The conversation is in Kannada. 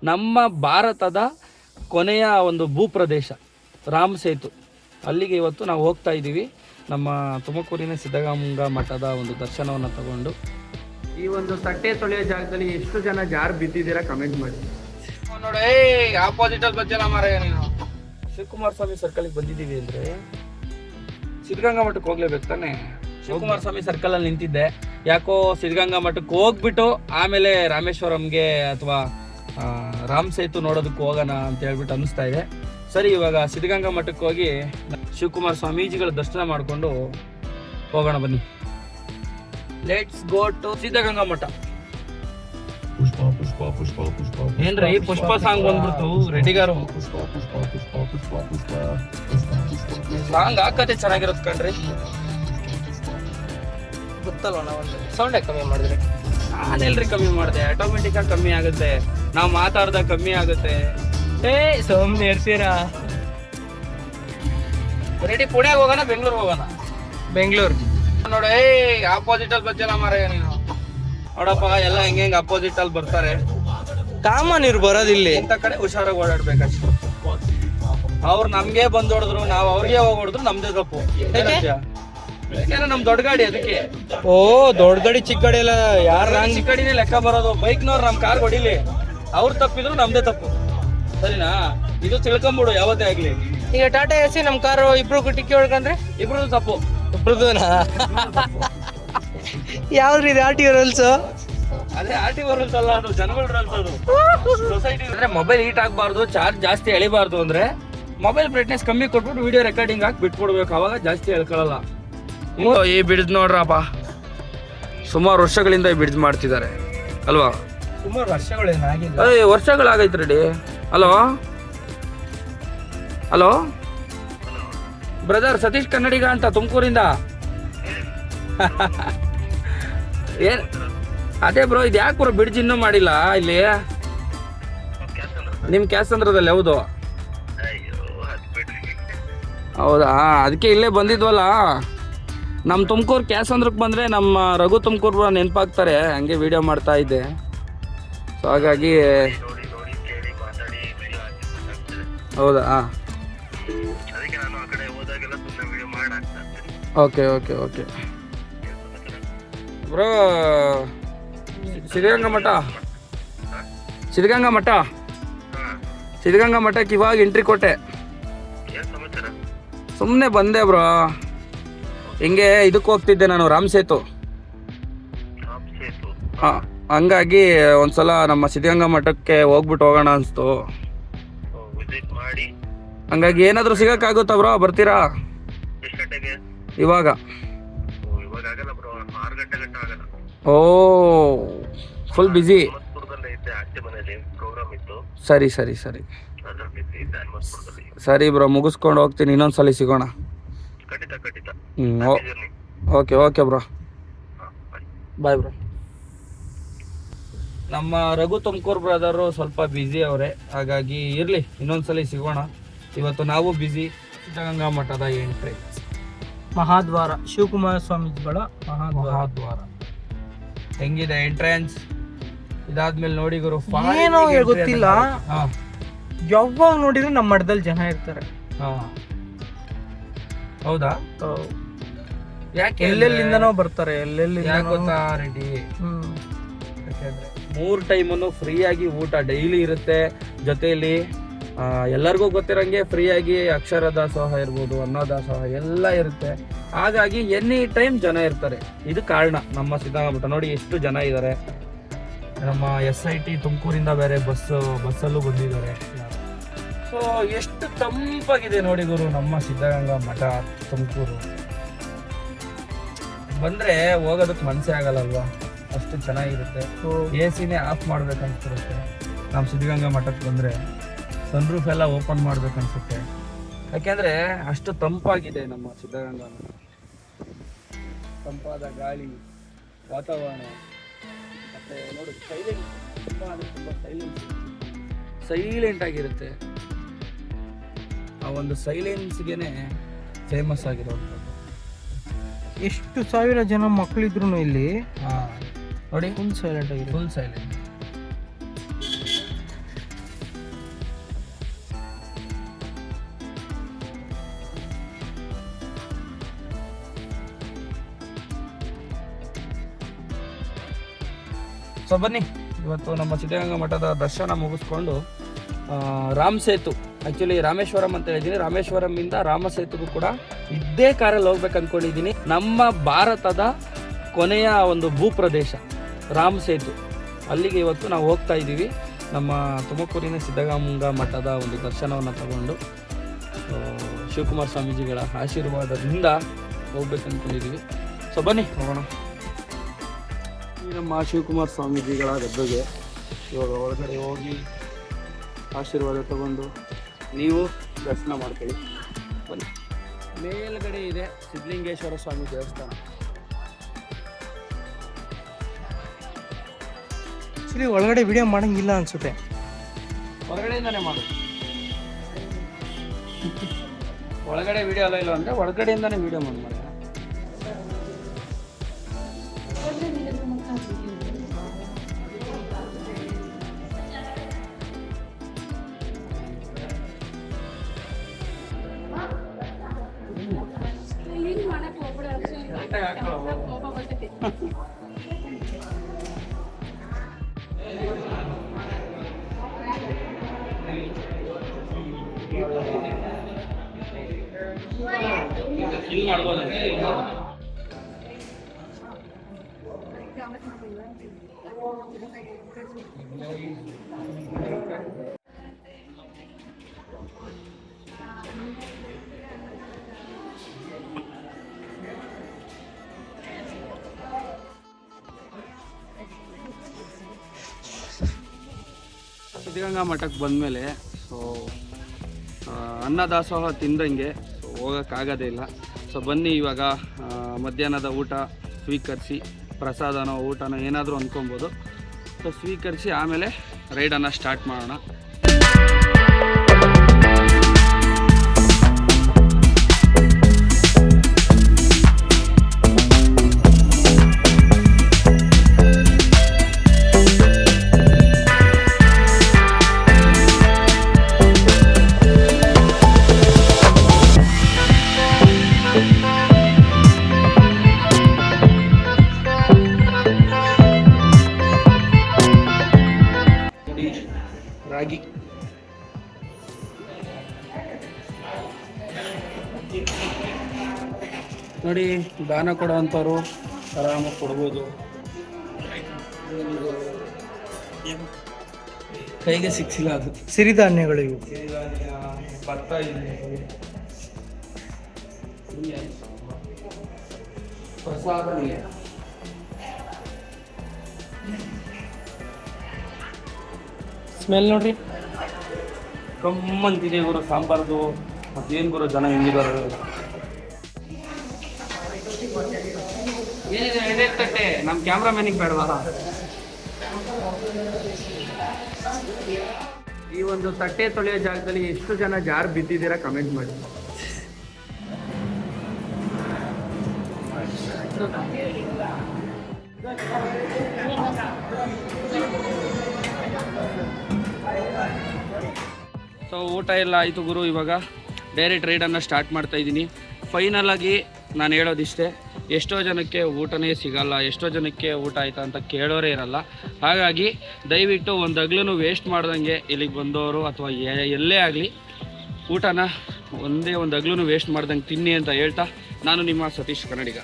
ನಮ್ಮ ಭಾರತದ ಕೊನೆಯ ಒಂದು ಭೂಪ್ರದೇಶ ರಾಮ್ ಸೇತು, ಅಲ್ಲಿಗೆ ಇವತ್ತು ನಾವು ಹೋಗ್ತಾ ಇದ್ದೀವಿ. ನಮ್ಮ ತುಮಕೂರಿನ ಸಿದ್ಧಗಂಗಾ ಮಠದ ಒಂದು ದರ್ಶನವನ್ನು ತಗೊಂಡು ಈ ಒಂದು ತಟ್ಟೆ ತೊಳೆಯೋ ಜಾಗದಲ್ಲಿ ಎಷ್ಟು ಜನ ಜಾರು ಬಿದ್ದಿದ್ದೀರಾ ಕಮೆಂಟ್ ಮಾಡಿ ನೋಡಿ. ಆಪೋಸಿಟ್ ಅಲ್ಲಿ ಬಂದಿಲ್ಲ ಮಾರಾಯ ನೀನು. ಶಿವಕುಮಾರ ಸ್ವಾಮಿ ಸರ್ಕಲ್ಗೆ ಬಂದಿದ್ದೀವಿ ಅಂದರೆ ಸಿದ್ಧಗಂಗಾ ಮಠಕ್ಕೆ ಹೋಗ್ಲೇಬೇಕು ತಾನೆ. ಶಿವಕುಮಾರ ಸ್ವಾಮಿ ಸರ್ಕಲ್ ಅಲ್ಲಿ ನಿಂತಿದ್ದೆ, ಯಾಕೋ ಸಿದ್ಧಗಂಗಾ ಮಠಕ್ಕೆ ಹೋಗ್ಬಿಟ್ಟು ಆಮೇಲೆ ರಾಮೇಶ್ವರಂಗೆ ಅಥವಾ ರಾಮ್ ಸೇತು ನೋಡೋದಕ್ಕೆ ಹೋಗೋಣ ಅಂತ ಹೇಳ್ಬಿಟ್ಟು ಅನ್ನಿಸ್ತಾ ಇದೆ. ಸರಿ, ಇವಾಗ ಸಿದ್ಧಗಂಗಾ ಮಠಕ್ಕೆ ಹೋಗಿ ಶಿವಕುಮಾರ ಸ್ವಾಮೀಜಿಗಳ ದರ್ಶನ ಮಾಡಿಕೊಂಡು ಹೋಗೋಣ ಬನ್ನಿ. ಲೆಟ್ಸ್ ಗೋ ಟು ಸಿದ್ಧಗಂಗಾ ಮಠ. ಪುಷ್ಪ ಪುಷ್ಪ ಪುಷ್ಪ ಪುಷ್ಪ ಏನ್ರಿ ಪುಷ್ಪ ಸಾಂಗ್ ಬಂದ್ಬಿಡ್ತು ರೆಡಿಗಾರು. ಪುಷ್ಪ ಪುಷ್ಪ ಪುಷ್ಪ ಪುಷ್ಪ ಪುಷ್ಪ ಸಾಂಗ್ ಹಾಕತ್ತೆ ಚೆನ್ನಾಗಿರೋದು ಕಣ್ರಿ. ಗೊತ್ತಲ್ವ ನಾವೊಂದು ಸೌಂಡೇ ಕಮ್ಮಿ ಮಾಡಿದ್ರೆ. ನಾನೆಲ್ರಿ ಕಮ್ಮಿ ಮಾಡಿದೆ, ಆಟೋಮೆಟಿಕ್ ಆಗಿ ಕಮ್ಮಿ ಆಗುತ್ತೆ. ನಾವು ಮಾತಾಡ್ದಾಗ ಕಮ್ಮಿ ಆಗುತ್ತೆ. ಸೋಮ್ನೆ ಇರ್ತೀರಾ? ರೆಡಿ, ಪುಣೆಗೆ ಹೋಗೋಣ ಬೆಂಗಳೂರು ಹೋಗೋಣ? ಬೆಂಗಳೂರು ನೋಡಿ. ಆಪೋಸಿಟ್ ಅಲ್ಲಿ ಬರ್ತಿಲ್ಲ ಮಾರಾಯ ನೀನು. ನೋಡಪ್ಪ ಎಲ್ಲ ಹೆಂಗೆ ಅಪೋಸಿಟ್ ಅಲ್ಲಿ ಬರ್ತಾರೆ. ಕಾಮನ್ ಇವ್ರು ಬರೋದಿಲ್ಲಿ. ಇಂಥ ಕಡೆ ಹುಷಾರಾಗಿ ಓಡಾಡ್ಬೇಕಷ್ಟೇ. ಅವ್ರು ನಮ್ಗೆ ಬಂದ್ ಹೊಡೆದ್ರು, ನಾವು ಅವ್ರಿಗೆ ಹೋಗಿ ಹೊಡೆದ್ರು ನಮ್ದೇ ತಪ್ಪು. ಯಾಕಂದ್ರೆ ನಮ್ ದೊಡ್ಡ ಗಾಡಿ ಅದಕ್ಕೆ. ಓ, ದೊಡ್ಡ ಗಾಡಿ ಚಿಕ್ಕ ಗಾಡಿ ಎಲ್ಲ ಯಾರು ಚಿಕ್ಕ ಗಾಡಿನೇ ಲೆಕ್ಕ ಬರೋದು. ಬೈಕ್ನವ್ರು ನಮ್ ಕಾರ್ ಹೊಡಿಲಿ, ಅವ್ರು ತಪ್ಪಿದ್ರು ನಮ್ದೇ ತಪ್ಪು. ಸರಿನಾ? ಇದು ತಿಳ್ಕೊಂಬಿಡು ಯಾವತ್ತೇ ಆಗ್ಲಿ. ಈಗ ಟಾಟಾ ಎಸಿ ನಮ್ ಕಾರು ಇಬ್ರು ಟಿಕ್ಕಿ ಹೊಡ್ಕೊಂಡ್ರೆ ಇಬ್ರು ತಪ್ಪು. ಇಬ್ರದೂನಾ? ಯಾವ್ದ್ರಿ ಇದು ಆರ್ ಟಿ ರೂಲ್ಸ್? ಅದೇ ಆರ್ಟಿ ರೂಲ್ಸ್ ಅಲ್ಲ, ಅದು ಜನಗಳ ರೂಲ್ಸ್. ಅದು ಸೊಸೈಟಿ ಅಂದ್ರೆ ಮೊಬೈಲ್ ಹೀಟ್ ಆಗಬಾರ್ದು, ಚಾರ್ಜ್ ಜಾಸ್ತಿ ಎಳಿಬಾರ್ದು ಅಂದ್ರೆ ಮೊಬೈಲ್ ಬ್ರೈಟ್ನೆಸ್ ಕಮ್ಮಿ ಕೊಟ್ಬಿಟ್ಟು ವಿಡಿಯೋ ರೆಕಾರ್ಡಿಂಗ್ ಹಾಕಿ ಬಿಟ್ಕೊಡ್ಬೇಕು. ಅವಾಗ ಜಾಸ್ತಿ ಹೇಳ್ಕೊಳ್ಳಲ್ಲ. ಈ ಬಿಡ್ಸ್ ನೋಡ್ರಪ್ಪ, ಸುಮಾರು ವರ್ಷಗಳಿಂದ ಈ ಬಿಡ್ಸ್ ಮಾಡ್ತಿದ್ದಾರೆ ಅಲ್ವಾ? ಸುಮಾರು ವರ್ಷಗಳೇನಾಗಿಲ್ಲ, ವರ್ಷಗಳಾಗೈತೆ ready. Hello hello brother, Satish Kannadiga ಅಂತ ತುಮಕೂರಿಂದ. ಏನ್ ಅದೇ ಬ್ರೋ, ಇದು ಯಾಕೆ ಬ್ರೋ ಬಿಡ್ಜ್ ಇನ್ನೂ ಮಾಡಿಲ್ಲ ಇಲ್ಲಿ ನಿಮ್ ಕ್ಯಾಸಂದ್ರದಲ್ಲಿ? ಹೌದು, ಹೌದಾ? ಅದಕ್ಕೆ ಇಲ್ಲೇ ಬಂದಿದ್ವಲ್ಲ. ನಮ್ಮ ತುಮಕೂರು ಕ್ಯಾಸಂದ್ರಕ್ಕೆ ಬಂದರೆ ನಮ್ಮ ರಘು ತುಮಕೂರು ನೆನಪಾಗ್ತಾರೆ, ಹಂಗೆ ವಿಡಿಯೋ ಮಾಡ್ತಾ ಇದ್ದೆ. ಸೊ ಹಾಗಾಗಿ ಹೌದಾ? Okay okay okay bro. Siddaganga ಮಠ, ಸಿದ್ಧಗಂಗಾ ಮಠ, ಸಿದ್ಧಗಂಗಾ ಮಠಕ್ಕೆ ಇವಾಗ ಎಂಟ್ರಿ ಕೊಟ್ಟೆ. ಸುಮ್ಮನೆ ಬಂದೆ ಬ್ರೋ, ಹಿಂಗೆ ಇದಕ್ಕೆ ಹೋಗ್ತಿದ್ದೆ ನಾನು, ರಾಮ್ ಸೇತು. ಹಂಗಾಗಿ ಒಂದ್ಸಲ ನಮ್ಮ ಸಿದ್ಧಗಂಗಾ ಮಠಕ್ಕೆ ಹೋಗ್ಬಿಟ್ಟು ಹೋಗೋಣ ಅನಿಸ್ತು. ಹಂಗಾಗಿ ಏನಾದರೂ ಸಿಗೋಕ್ಕಾಗುತ್ತಾ ಬ್ರೋ? ಬರ್ತೀರಾ ಇವಾಗ? ಓ, ಫುಲ್ ಬಿಸಿ. ಸರಿ ಸರಿ ಸರಿ ಸರಿ ಬ್ರೋ, ಮುಗಿಸ್ಕೊಂಡು ಹೋಗ್ತೀನಿ. ಇನ್ನೊಂದ್ಸಲ ಸಿಗೋಣ. Okay okay bro, bye bro. ನಮ್ಮ ರಘು ತುಮಕೂರು ಬ್ರದರು ಸ್ವಲ್ಪ ಬ್ಯುಸಿ ಅವರೇ, ಹಾಗಾಗಿ ಇರಲಿ, ಇನ್ನೊಂದ್ಸಲ ಸಿಗೋಣ. ಇವತ್ತು ನಾವು ಬ್ಯುಸಿ. ಸಿದ್ಧಗಂಗಾ ಮಠದ ಎಂಟ್ರಿ, ಮಹಾದ್ವಾರ, ಶಿವಕುಮಾರ ಸ್ವಾಮೀಜಿಗಳ ಮಹಾದ್ವಾರ. ಹೆಂಗಿದೆ ಎಂಟ್ರೆನ್ಸ್? ಇದಾದ್ಮೇಲೆ ನೋಡಿ ಗುರು, ಏನೋ ಗೊತ್ತಿಲ್ಲ, ಯಾವಾಗ ನೋಡಿದ್ರು ನಮ್ಮ ಮಠದಲ್ಲಿ ಜನ ಇರ್ತಾರೆ. ಹೌದಾ? ಯಾಕೆ? ಎಲ್ಲೆಲ್ಲಿಂದನೋ ಬರ್ತಾರೆ, ಎಲ್ಲೆಲ್ಲಿ ಗೊತ್ತಾ ರೆಡ್ಡಿ? 3 ಟೈಮನ್ನು ಫ್ರೀಯಾಗಿ ಊಟ ಡೈಲಿ ಇರುತ್ತೆ. ಜೊತೆಯಲ್ಲಿ ಎಲ್ಲರಿಗೂ ಗೊತ್ತಿರಂಗೆ ಫ್ರೀಯಾಗಿ ಅಕ್ಷರ ದಾಸೋಹ ಇರ್ಬೋದು, ಅನ್ನದಾಸೋಹ ಎಲ್ಲ ಇರುತ್ತೆ. ಹಾಗಾಗಿ ಎನಿ ಟೈಮ್ ಜನ ಇರ್ತಾರೆ. ಇದು ಕಾರಣ. ನಮ್ಮ ಸಿದ್ಧಗಂಗಾ ಮಠ ನೋಡಿ ಎಷ್ಟು ಜನ ಇದ್ದಾರೆ. ನಮ್ಮ SIT ತುಮಕೂರಿಂದ ಬೇರೆ ಬಸ್ಸಲ್ಲೂ ಬಂದಿದ್ದಾರೆ. ಸೊ ಎಷ್ಟು ತಂಪಾಗಿದೆ ನೋಡಿ ಗುರು ನಮ್ಮ ಸಿದ್ಧಗಂಗಾ ಮಠ ತುಮಕೂರು. ಬಂದರೆ ಹೋಗೋದಕ್ಕೆ ಮನಸ್ಸೇ ಆಗಲ್ಲಲ್ವಾ, ಅಷ್ಟು ಚೆನ್ನಾಗಿರುತ್ತೆ. AC ಆಫ್ ಮಾಡ್ಬೇಕನ್ಸಿರುತ್ತೆ. ನಮ್ಮ ಸಿದ್ಧಗಂಗಾ ಮಠಕ್ಕೆ ಬಂದರೆ ಸನ್ರೂಫ್ ಎಲ್ಲ ಓಪನ್ ಮಾಡ್ಬೇಕನ್ಸುತ್ತೆ. ಯಾಕೆಂದರೆ ಅಷ್ಟು ತಂಪಾಗಿದೆ ನಮ್ಮ ಸಿದ್ಧಗಂಗಾ ಮಠ. ತಂಪಾದ ಗಾಳಿ, ವಾತಾವರಣ, ಮತ್ತು ನೋಡಿ ಸೈಲೆಂಟ್, ತುಂಬ ಅಂದರೆ ತುಂಬ ಸೈಲೆಂಟ್ ಆಗಿರುತ್ತೆ. ಆ ಒಂದು ಸೈಲೆನ್ಸ್ಗೆ ಫೇಮಸ್ ಆಗಿರೋದು. ಎಷ್ಟು ಸಾವಿರ ಜನ ಮಕ್ಕಳಿದ್ರು ಇಲ್ಲಿ ನೋಡಿ, ಫುಲ್ ಸೈಲೆಂಟ್ ಆಗಿದೆ. Full silent. ಸೊ ಬನ್ನಿ, ಇವತ್ತು ನಮ್ಮ ಸಿದ್ಧಗಂಗಾ ಮಠದ ದರ್ಶನ ಮುಗಿಸ್ಕೊಂಡು ರಾಮ್ ಸೇತು, ಆ್ಯಕ್ಚುಲಿ ರಾಮೇಶ್ವರಂ ಅಂತ ಹೇಳಿದ್ದೀನಿ, ರಾಮೇಶ್ವರಮಿಂದ ರಾಮ ಸೇತುಗೂ ಕೂಡ ಇದ್ದೇ ಕಾರಲ್ಲಿ ಹೋಗ್ಬೇಕು ಅಂದ್ಕೊಂಡಿದ್ದೀನಿ. ನಮ್ಮ ಭಾರತದ ಕೊನೆಯ ಒಂದು ಭೂಪ್ರದೇಶ ರಾಮ್ ಸೇತು, ಅಲ್ಲಿಗೆ ಇವತ್ತು ನಾವು ಹೋಗ್ತಾ ಇದ್ದೀವಿ. ನಮ್ಮ ತುಮಕೂರಿನ ಸಿದ್ಧಗಂಗಾ ಮಠದ ಒಂದು ದರ್ಶನವನ್ನು ತಗೊಂಡು ಶಿವಕುಮಾರ್ ಸ್ವಾಮೀಜಿಗಳ ಆಶೀರ್ವಾದದಿಂದ ಹೋಗ್ಬೇಕು ಅಂದ್ಕೊಂಡಿದ್ದೀವಿ. ಸೊ ಬನ್ನಿ ಹೋಗೋಣ. ಈ ನಮ್ಮ ಶಿವಕುಮಾರ್ ಸ್ವಾಮೀಜಿಗಳ ಗದ್ದೆಗೆ ಇವಾಗ ಒಳಗಡೆ ಹೋಗಿ ಆಶೀರ್ವಾದ ತಗೊಂಡು ನೀವು ದರ್ಶನ ಮಾಡ್ಕೊಳ್ಳಿ. ಬನ್ನಿ. ಮೇಲ್ಗಡೆ ಇದೆ ಸಿದ್ಧಲಿಂಗೇಶ್ವರ ಸ್ವಾಮಿ ದೇವಸ್ಥಾನ. ಆಕ್ಚುಲಿ ಒಳಗಡೆ ವಿಡಿಯೋ ಮಾಡಂಗಿಲ್ಲ ಅನ್ಸುತ್ತೆ, ಹೊರಗಡೆಯಿಂದಾನೇ ಮಾಡು. ಒಳಗಡೆ ವಿಡಿಯೋ ಅಲ್ಲ ಇಲ್ಲ ಅಂದರೆ ಹೊರಗಡೆಯಿಂದಾನೇ ವಿಡಿಯೋ ಮಾಡಿ. ಇಲ್ಲಿ ಮಾಡ್ಬೋದು. ಸಿದ್ಧಗಂಗಾ ಮಠಕ್ಕೆ ಬಂದಮೇಲೆ ಸೊ ಅನ್ನದಾಸೋಹ ತಿಂದಂಗೆ ಹೋಗೋಕ್ಕಾಗೋದೇ ಇಲ್ಲ. ಸೊ ಬನ್ನಿ, ಇವಾಗ ಮಧ್ಯಾಹ್ನದ ಊಟ ಸ್ವೀಕರಿಸಿ, ಪ್ರಸಾದನೋ ಊಟನೋ ಏನಾದರೂ ಅಂದ್ಕೊಬೋದು. ಸೊ ಸ್ವೀಕರಿಸಿ ಆಮೇಲೆ ರೈಡನ್ನು ಸ್ಟಾರ್ಟ್ ಮಾಡೋಣ. ರಾಗಿ ನೋಡಿ, ದಾನ ಕೊಡುವಂಥವ್ರು ಆರಾಮಾಗಿ ಕೊಡ್ಬೋದು. ಕೈಗೆ ಸಿಕ್ಕಿಲ್ಲ ಅದು. ಸಿರಿಧಾನ್ಯಗಳು ಇವು. ಭತ್ತ ಇದೆ, ಪ್ರಸಾದ ಇದೆ. ಸ್ಮೆಲ್ ನೋಡ್ರಿ, ಕಮ್ಮಂತಿದೆ ಗುರು ಸಾಂಬಾರ್ದು. ಮತ್ತೇನು ಗುರು ಜನ ಹೆಂಗಿದ್ದಾರೆ. ಏನಿದೆ ಎಡೆ ತಟ್ಟೆ, ನಮ್ಮ ಕ್ಯಾಮ್ರಾಮ್ಯಾನಿಗೆ ಬೇಡವಾ? ಈ ಒಂದು ತಟ್ಟೆ ತೊಳೆಯೋ ಜಾಗದಲ್ಲಿ ಎಷ್ಟು ಜನ ಜಾರು ಬಿದ್ದಿದ್ದೀರಾ ಕಮೆಂಟ್ ಮಾಡಿ. ಸೊ ಊಟ ಎಲ್ಲ ಆಯಿತು ಗುರು. ಇವಾಗ ಡೈರೆಕ್ಟ್ ರೈಡನ್ನು ಸ್ಟಾರ್ಟ್ ಮಾಡ್ತಾ ಇದ್ದೀನಿ. ಫೈನಲ್ ಆಗಿ ನಾನು ಹೇಳೋದಿಷ್ಟೇ, ಎಷ್ಟೋ ಜನಕ್ಕೆ ಊಟನೇ ಸಿಗಲ್ಲ, ಎಷ್ಟೋ ಜನಕ್ಕೆ ಊಟ ಆಯ್ತಾ ಅಂತ ಕೇಳೋರೇ ಇರಲ್ಲ. ಹಾಗಾಗಿ ದಯವಿಟ್ಟು ಒಂದು ಹಗ್ಲೂ ವೇಸ್ಟ್ ಮಾಡ್ದಂಗೆ ಇಲ್ಲಿಗೆ ಬಂದವರು ಅಥವಾ ಎಲ್ಲೇ ಆಗಲಿ ಊಟನ ಒಂದೇ ಒಂದು ಹಗ್ಲೂ ವೇಸ್ಟ್ ಮಾಡ್ದಂಗೆ ತಿನ್ನಿ ಅಂತ ಹೇಳ್ತಾ, ನಾನು ನಿಮ್ಮ ಸತೀಶ್ ಕನ್ನಡಿಗ.